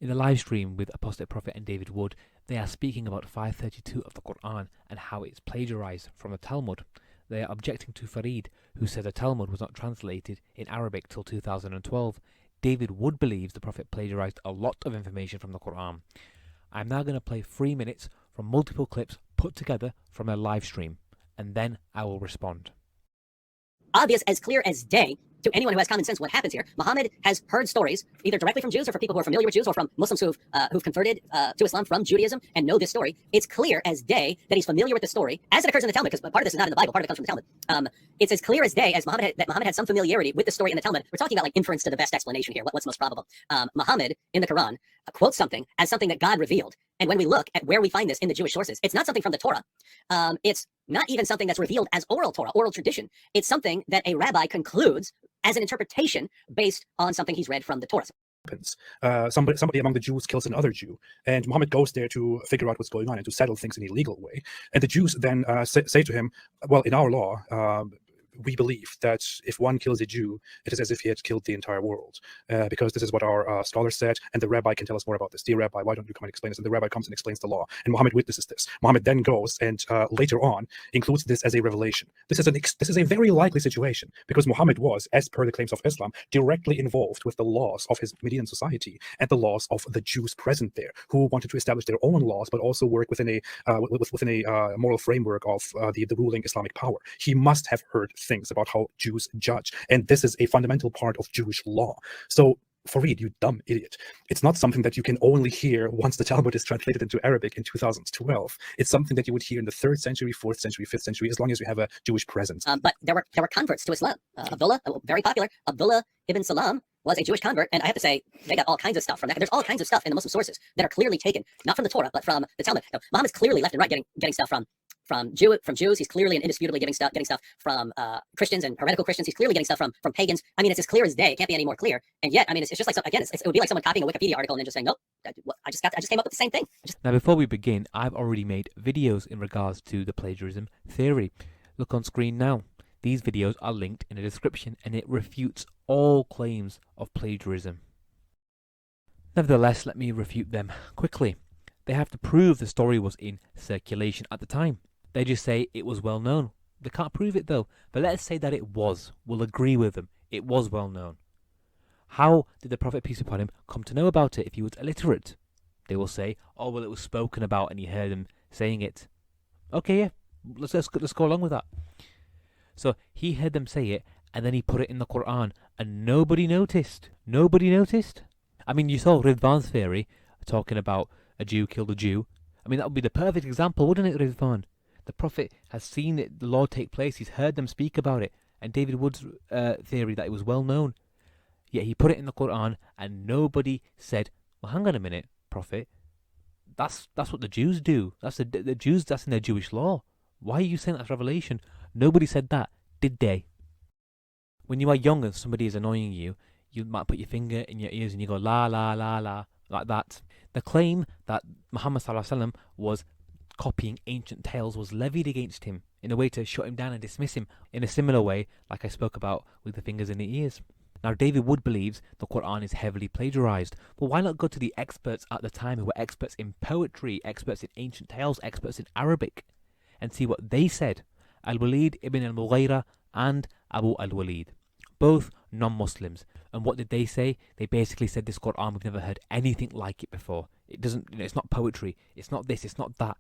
In the live stream with Apostate Prophet and David Wood, they are speaking about 532 of the Quran and how it's plagiarised from the Talmud. They are objecting to Farid, who said the Talmud was not translated in Arabic till 2012. David Wood believes the Prophet plagiarised a lot of information from the Quran. I'm now going to play 3 minutes from multiple clips put together from a live stream, and then I will respond. Obvious, as clear as day to anyone who has common sense what happens here. Muhammad has heard stories, either directly from Jews or from people who are familiar with Jews or from Muslims who've converted to Islam from Judaism and know this story. It's clear as day that he's familiar with the story, as it occurs in the Talmud, because part of this is not in the Bible, part of it comes from the Talmud. It's as clear as day as that Muhammad had some familiarity with the story in the Talmud. We're talking about like inference to the best explanation here, what's most probable. Muhammad, in the Quran, quotes something as something that God revealed. And when we look at where we find this in the Jewish sources, it's not something from the Torah. It's not even something that's revealed as oral Torah, oral tradition. It's something that a rabbi concludes as an interpretation based on something he's read from the Torah. Somebody among the Jews kills another Jew, and Muhammad goes there to figure out what's going on and to settle things in a legal way. And the Jews then say to him, well, in our law, we believe that if one kills a Jew, it is as if he had killed the entire world, because this is what our scholars said, and the rabbi can tell us more about this. Dear rabbi, why don't you come and explain this? And the rabbi comes and explains the law, and Muhammad witnesses this. Muhammad then goes and later on includes this as a revelation. This is a very likely situation, because Muhammad was, as per the claims of Islam, directly involved with the laws of his Median society and the laws of the Jews present there, who wanted to establish their own laws, but also work within a moral framework of the ruling Islamic power. He must have heard things about how Jews judge, and this is a fundamental part of Jewish law. So Farid, you dumb idiot, it's not something that you can only hear once the Talmud is translated into Arabic in 2012. It's something that you would hear in the 3rd century, 4th century, 5th century, as long as you have a Jewish presence. But there were converts to Islam. Abdullah, very popular, Abdullah ibn Salam was a Jewish convert, and I have to say, they got all kinds of stuff from that. There's all kinds of stuff in the Muslim sources that are clearly taken, not from the Torah, but from the Talmud. Now, Muhammad's clearly left and right getting stuff from Jews. He's clearly and indisputably getting stuff from Christians and heretical Christians. He's clearly getting stuff from pagans. I mean, it's as clear as day. It can't be any more clear. And yet, I mean, it's just like, again, it would be like someone copying a Wikipedia article and then just saying, nope, I just came up with the same thing. Now, before we begin, I've already made videos in regards to the plagiarism theory. Look on screen now. These videos are linked in the description, and it refutes all claims of plagiarism. Nevertheless, let me refute them quickly. They have to prove the story was in circulation at the time. They just say it was well known. They can't prove it though, but let's say that it was. We'll agree with them. It was well known. How did the Prophet, peace be upon him, come to know about it if he was illiterate? They will say, oh, well, it was spoken about and he heard him saying it. Okay, yeah, let's go along with that. So he heard them say it, and then he put it in the Quran, and nobody noticed. Nobody noticed. I mean, you saw Ridvan's theory, talking about a Jew killed a Jew. I mean, that would be the perfect example, wouldn't it, Ridvan? The Prophet has seen it, the law take place, he's heard them speak about it, and David Wood's theory that it was well known. Yet he put it in the Quran, and nobody said, well, hang on a minute, Prophet, that's what the Jews do. That's the Jews, that's in their Jewish law. Why are you saying that's revelation? Nobody said that, did they? When you are young and somebody is annoying you, you might put your finger in your ears and you go la la la la, like that. The claim that Muhammad ﷺ was copying ancient tales was levied against him in a way to shut him down and dismiss him in a similar way like I spoke about with the fingers in the ears. Now, David Wood believes the Quran is heavily plagiarized, but why not go to the experts at the time who were experts in poetry, experts in ancient tales, experts in Arabic, and see what they said? Al-Walid ibn al-Mughira and Abu al-Walid, both non-Muslims. And what did they say? They basically said, this Quran, we've never heard anything like it before. It doesn't, it's not poetry, it's not this, it's not that.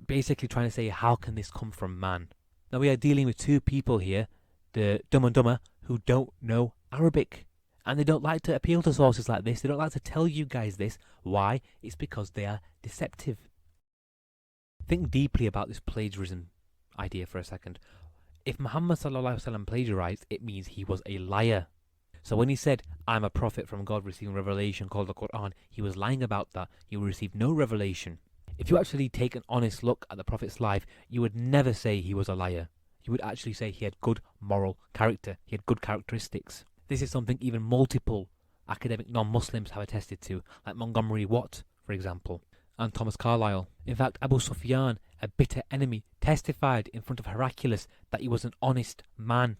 Basically trying to say, how can this come from man? Now, we are dealing with two people here, the dumb and dumber, who don't know Arabic. And they don't like to appeal to sources like this. They don't like to tell you guys this. Why? It's because they are deceptive. Think deeply about this plagiarism idea for a second. If Muhammad ﷺ plagiarized, it means he was a liar. So when he said, I'm a prophet from God receiving revelation called the Quran, he was lying about that. He received no revelation. If you actually take an honest look at the Prophet's life, you would never say he was a liar. You would actually say he had good moral character. He had good characteristics. This is something even multiple academic non-Muslims have attested to, like Montgomery Watt, for example, and Thomas Carlyle. In fact, Abu Sufyan, a bitter enemy, testified in front of Heraclius that he was an honest man.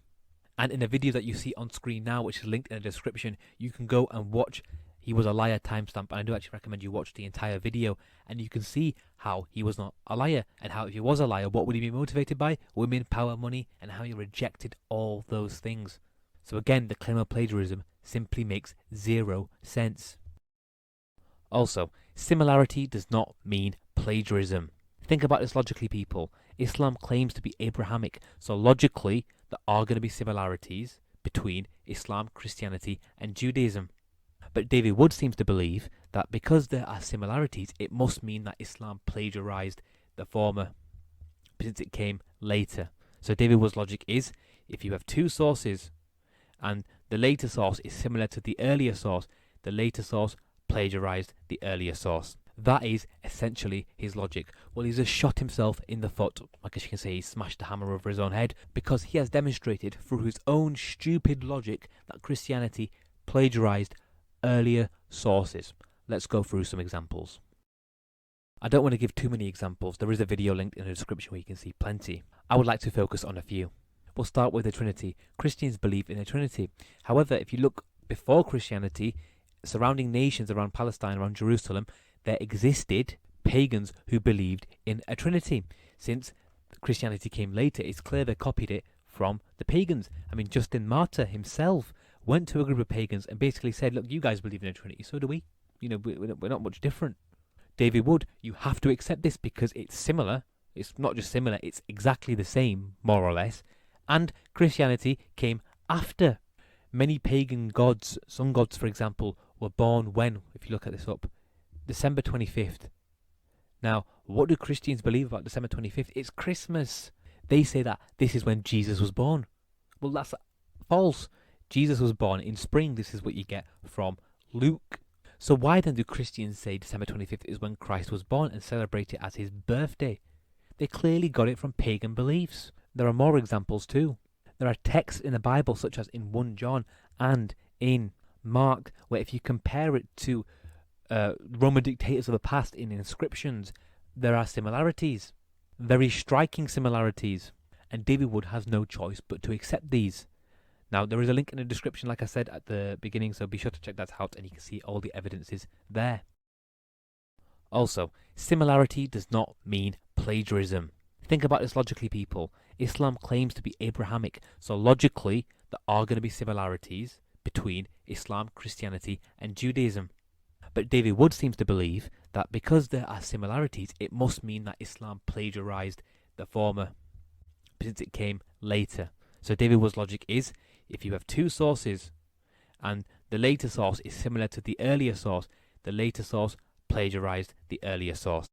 And in the video that you see on screen now, which is linked in the description, you can go and watch. he was a liar timestamp, and I do actually recommend you watch the entire video, and you can see how he was not a liar, and how if he was a liar, what would he be motivated by? Women, power, money, and how he rejected all those things. So again, the claim of plagiarism simply makes zero sense. Also, similarity does not mean plagiarism. Think about this logically, people. Islam claims to be Abrahamic, so logically there are going to be similarities between Islam, Christianity, and Judaism. But David Wood seems to believe that because there are similarities, it must mean that Islam plagiarized the former, since it came later. So David Wood's logic is, if you have two sources, and the later source is similar to the earlier source, the later source plagiarized the earlier source. That is essentially his logic. Well, he's just shot himself in the foot. I guess you can say he smashed the hammer over his own head, because he has demonstrated through his own stupid logic that Christianity plagiarized earlier sources. Let's go through some examples. I don't want to give too many examples. There is a video linked in the description where you can see plenty. I would like to focus on a few. We'll start with the Trinity. Christians believe in a Trinity. However, if you look before Christianity, surrounding nations around Palestine, around Jerusalem, there existed pagans who believed in a Trinity. Since Christianity came later, it's clear they copied it from the pagans. I mean, Justin Martyr himself went to a group of pagans and basically said, look, you guys believe in a Trinity, so do we. You know, we're not much different. David Wood, you have to accept this because it's similar. It's not just similar, it's exactly the same, more or less. And Christianity came after. Many pagan gods, sun gods for example, were born when, if you look at this up, December 25th. Now, what do Christians believe about December 25th? It's Christmas. They say that this is when Jesus was born. Well, that's false. Jesus was born in spring. This is what you get from Luke. So why then do Christians say December 25th is when Christ was born and celebrate it as his birthday? They clearly got it from pagan beliefs. There are more examples too. There are texts in the Bible, such as in 1 John and in Mark, where if you compare it to Roman dictators of the past in inscriptions, there are similarities, very striking similarities, and David Wood has no choice but to accept these. Now, there is a link in the description, like I said at the beginning, so be sure to check that out and you can see all the evidences there. Also, similarity does not mean plagiarism. Think about this logically, people. Islam claims to be Abrahamic, so logically there are going to be similarities between Islam, Christianity, and Judaism. But David Wood seems to believe that because there are similarities, it must mean that Islam plagiarized the former, since it came later. So David Wood's logic is, if you have two sources, and the later source is similar to the earlier source, the later source plagiarized the earlier source.